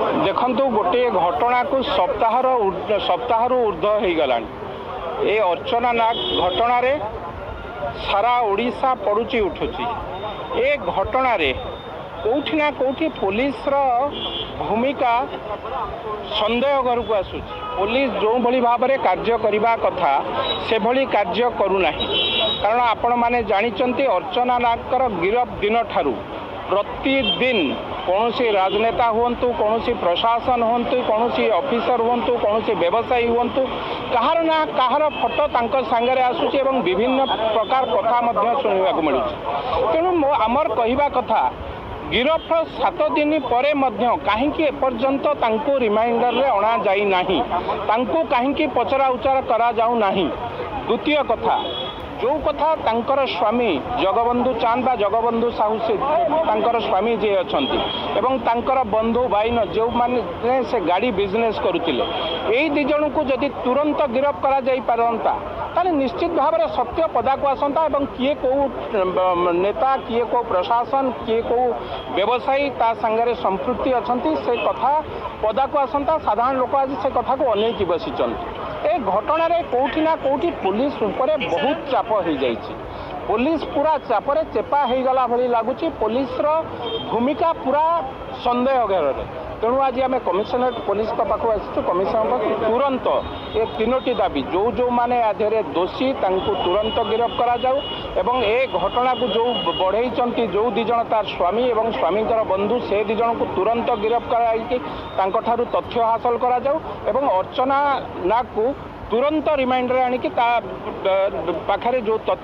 देखु गोटे घटना को सप्ताह ऊर्ध हो गला ये अर्चना नाग घटना रे सारा ओडिशा पड़ुची उठुची। ए घटना रे कौटी ना कौटी पुलिस भूमिका संदेह घर को आसूची। पुलिस जो भली भाव में कार्य करने कथा से भली कार्य करूना, कारण आपण माने जानिचंती अर्चना नागर गिरफ दिन ठारू प्रतिदिन कौन सी राजनेता हूँ, कौन सी प्रशासन हूँ, कौन सी ऑफिसर हूँ, कौन सी व्यवसायी हूँ, कहार ना कहार फोटो तांको सांगरे आसुची एवं विभिन्न प्रकार कथा शुणा मिलूँ। तेणु आमर कहवा कथा गिरफ 7 दिन पर कहीं एपर्यंत तांको रिमाइंडर रे अणा जाई नाही, तांको कहीं पचरा उचार करा जाऊ नाही। द्वितीय कथा जो कथा तांकर स्वामी जगबंधु चांद बा जगबंधु साहू से तांकर स्वामी जे अछंती एवं तांकर बंधु भाईन जो माने से गाड़ी बिजनेस करुतिले एई दि जण को जदि तुरंत गिरफ करा जाई पारंता ताले निश्चित भाव में सत्य पदा को आसंता एवं किए को नेता किए को प्रशासन किए को व्यवसायी ता संगे संपृक्ति अछंती से कथा पदा को आसंता। साधारण लोक आज से कथा को अनेक बसीचंती। ए घटना रे कोठी ना कोठी पुलिस ऊपर बहुत चाप हो जाइछि। पुलिस पूरा चापरे चेपा हो गला भली लगुच। पुलिस रो भूमिका पूरा संदेह घर में। तेणु आज आम कमिशनरेट पुलिस पाखक आसु। कमिशनर तुरंत ये 3टी दाबी जो जो माने आधे दोषी तांको तुरंत गिरफ करा जाऊ एवं ए घटना को जो बढ़ई जो 2 जण तार स्वामी एवं स्वामी बंधु से 2 जण को तुरंत गिरफ कराई तथ्य हासिल करा जाऊ एवं अर्चना नाग को तुरंत रिमाइंडर आनिकी पाखरे जो तथ्य